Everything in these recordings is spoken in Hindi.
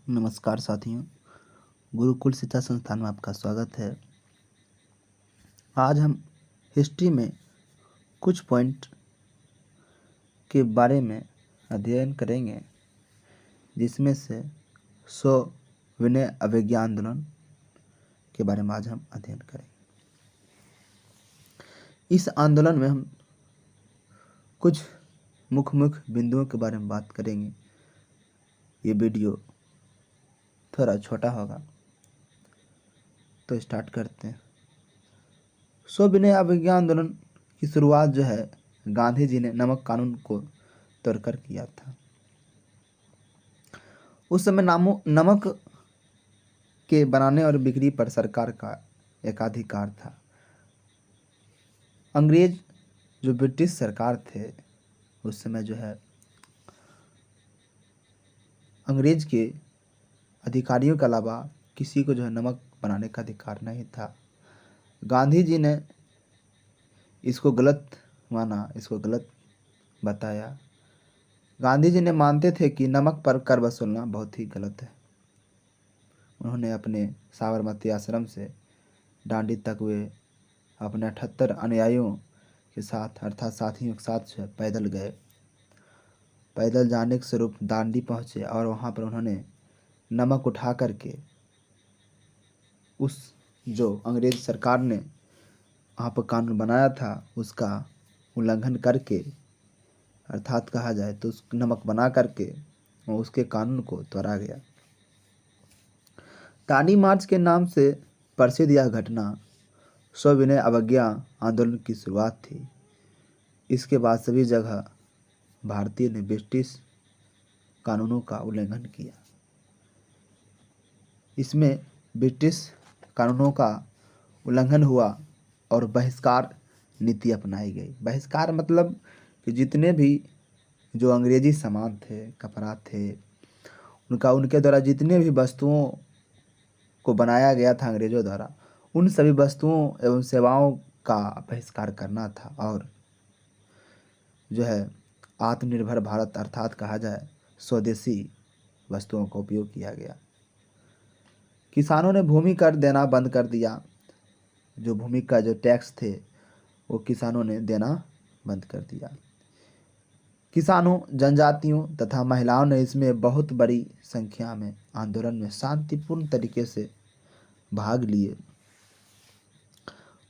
नमस्कार साथियों, गुरुकुल शिक्षा संस्थान में आपका स्वागत है। आज हम हिस्ट्री में कुछ पॉइंट के बारे में अध्ययन करेंगे, जिसमें से सविनय अवज्ञा आंदोलन के बारे में आज हम अध्ययन करेंगे। इस आंदोलन में हम कुछ मुख्य बिंदुओं के बारे में बात करेंगे। ये वीडियो थोड़ा छोटा होगा, तो स्टार्ट करते हैं। सविनय अवज्ञा आंदोलन की शुरुआत जो है गांधी जी ने नमक कानून को तोड़कर किया था। उस समय नमक के बनाने और बिक्री पर सरकार का एकाधिकार था। अंग्रेज जो ब्रिटिश सरकार थे उस समय जो है अंग्रेज के अधिकारियों के अलावा किसी को जो है नमक बनाने का अधिकार नहीं था। गांधी जी ने इसको गलत माना, इसको गलत बताया। गांधी जी ने मानते थे कि नमक पर कर वसूलना बहुत ही गलत है। उन्होंने अपने साबरमती आश्रम से डांडी तक वे अपने 78 अनुयायियों के साथ अर्थात साथियों के साथ जो है पैदल गए। पैदल जाने के स्वरूप डांडी पहुँचे और वहाँ पर उन्होंने नमक उठा करके उस जो अंग्रेज सरकार ने वहाँ पर कानून बनाया था उसका उल्लंघन करके, अर्थात कहा जाए तो उस नमक बना करके उसके कानून को तोड़ा गया। दांडी मार्च के नाम से प्रसिद्ध यह घटना सविनय अवज्ञा आंदोलन की शुरुआत थी। इसके बाद सभी जगह भारतीय ने ब्रिटिश कानूनों का उल्लंघन किया। इसमें ब्रिटिश कानूनों का उल्लंघन हुआ और बहिष्कार नीति अपनाई गई। बहिष्कार मतलब कि जितने भी जो अंग्रेजी सामान थे, कपड़ा थे, उनके द्वारा जितने भी वस्तुओं को बनाया गया था अंग्रेजों द्वारा, उन सभी वस्तुओं एवं सेवाओं का बहिष्कार करना था और जो है आत्मनिर्भर भारत अर्थात कहा जाए स्वदेशी वस्तुओं का उपयोग किया गया। किसानों ने भूमि कर देना बंद कर दिया। जो भूमि का जो टैक्स थे वो किसानों ने देना बंद कर दिया। किसानों, जनजातियों तथा महिलाओं ने इसमें बहुत बड़ी संख्या में आंदोलन में शांतिपूर्ण तरीके से भाग लिए।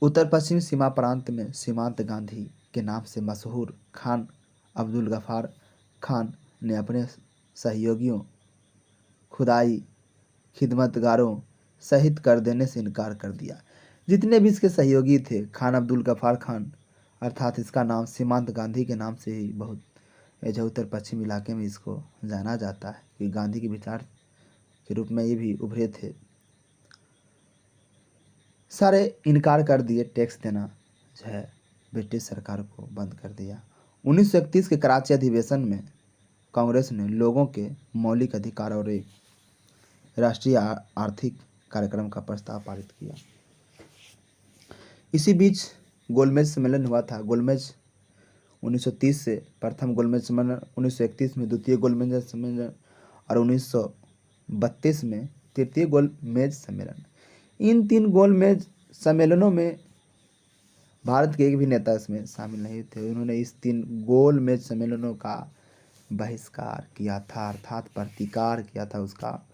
उत्तर पश्चिम सीमा प्रांत में सीमांत गांधी के नाम से मशहूर खान अब्दुल गफ्फार खान ने अपने सहयोगियों, खुदाई खिदमतगारों सहित कर देने से इनकार कर दिया। जितने भी इसके सहयोगी थे, खान अब्दुल गफ्फार खान अर्थात इसका नाम सीमांत गांधी के नाम से ही बहुत जो उत्तर पश्चिम इलाके में इसको जाना जाता है कि गांधी के विचार के रूप में ये भी उभरे थे। सारे इनकार कर दिए, टैक्स देना जो है ब्रिटिश सरकार को बंद कर दिया। 1931 के कराची अधिवेशन में कांग्रेस ने लोगों के मौलिक अधिकार और एक राष्ट्रीय आर्थिक कार्यक्रम का प्रस्ताव पारित किया। इसी बीच गोलमेज सम्मेलन हुआ था। गोलमेज 1930 से प्रथम गोलमेज सम्मेलन, 1931 में द्वितीय गोलमेज सम्मेलन और 1932 में तृतीय गोलमेज सम्मेलन। इन 3 गोलमेज सम्मेलनों में भारत के एक भी नेता इसमें शामिल नहीं थे। उन्होंने इस 3 गोलमेज सम्मेलनों का बहिष्कार किया था, अर्थात प्रतिकार किया था, उसका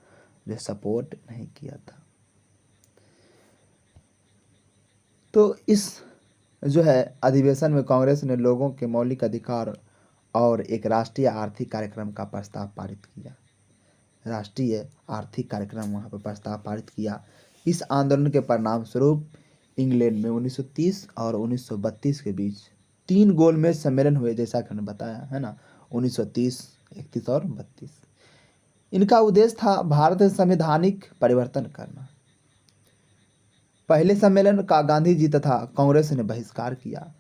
जो सपोर्ट नहीं किया था। तो इस जो है अधिवेशन में कांग्रेस ने लोगों के मौलिक अधिकार और एक राष्ट्रीय आर्थिक कार्यक्रम का प्रस्ताव पारित किया। राष्ट्रीय आर्थिक कार्यक्रम वहाँ पर प्रस्ताव पारित किया। इस आंदोलन के परिणाम स्वरूप इंग्लैंड में 1930 और 1932 के बीच 3 गोलमेज सम्मेलन हुए, जैसा कि हमने बताया है ना, 1930, 31 और 32। इनका उद्देश्य था भारत में संवैधानिक परिवर्तन करना। पहले सम्मेलन का गांधी जी तथा कांग्रेस ने बहिष्कार किया।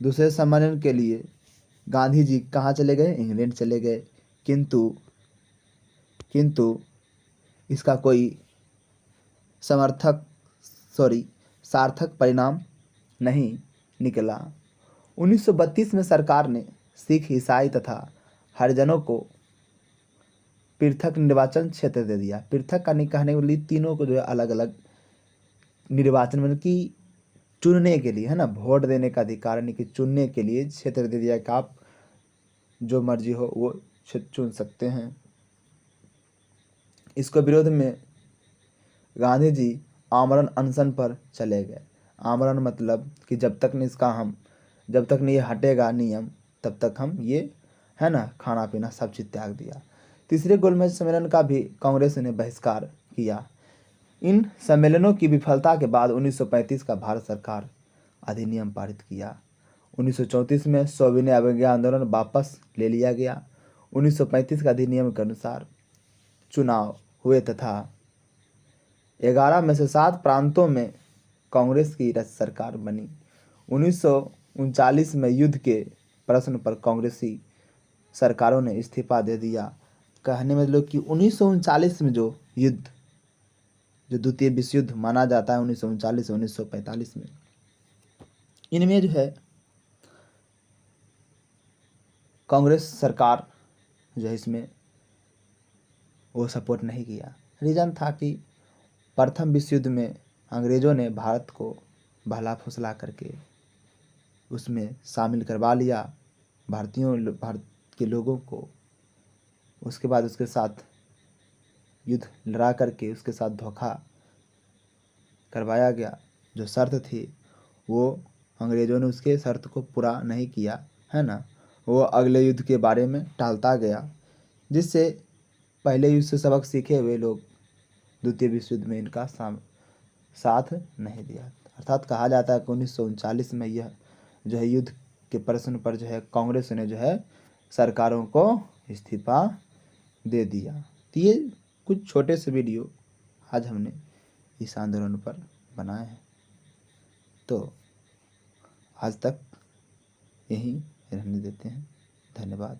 दूसरे सम्मेलन के लिए गांधी जी कहाँ चले गए? इंग्लैंड चले गए। किंतु इसका कोई सार्थक परिणाम नहीं निकला। 1932 में सरकार ने सिख, ईसाई तथा हरिजनों को पृथक निर्वाचन क्षेत्र दे दिया। पृथक का नहीं कहने वाली तीनों को जो है अलग अलग निर्वाचन मतलब कि चुनने के लिए, है ना, वोट देने का अधिकार यानी कि चुनने के लिए क्षेत्र दे दिया कि आप जो मर्जी हो वो क्षेत्र चुन सकते हैं। इसके विरोध में गांधी जी आमरण अनशन पर चले गए। आमरण मतलब कि जब तक नहीं ये हटेगा नियम तब तक हम ये, है ना, खाना पीना सब चीज़ त्याग दिया। तीसरे गोलमेज सम्मेलन का भी कांग्रेस ने बहिष्कार किया। इन सम्मेलनों की विफलता के बाद 1935 का भारत सरकार अधिनियम पारित किया। 1934 में सविनय अवज्ञा आंदोलन वापस ले लिया गया। 1935 का अधिनियम के अनुसार चुनाव हुए तथा 11 में से 7 प्रांतों में कांग्रेस की सरकार बनी। 1939 में युद्ध के प्रश्न पर कांग्रेसी सरकारों ने इस्तीफा दे दिया। कहने में मतलब कि 1939 में जो युद्ध, जो द्वितीय विश्व युद्ध माना जाता है 1939 से 1945 में, इनमें जो है कांग्रेस सरकार जो है इसमें वो सपोर्ट नहीं किया। रीज़न था कि प्रथम विश्व युद्ध में अंग्रेज़ों ने भारत को भला फुसला करके उसमें शामिल करवा लिया भारत के लोगों को। उसके बाद उसके साथ युद्ध लड़ा करके उसके साथ धोखा करवाया गया। जो शर्त थी वो अंग्रेज़ों ने उसके शर्त को पूरा नहीं किया, है ना। वो अगले युद्ध के बारे में टालता गया, जिससे पहले युद्ध से सबक सीखे हुए लोग द्वितीय विश्व युद्ध में इनका साथ नहीं दिया। अर्थात कहा जाता है कि 1939 में यह जो है युद्ध के प्रश्न पर जो है कांग्रेस ने जो है सरकारों को इस्तीफा दे दिया। तो ये कुछ छोटे से वीडियो आज हमने इस आंदोलन पर बनाए हैं। तो आज तक यहीं रहने देते हैं। धन्यवाद।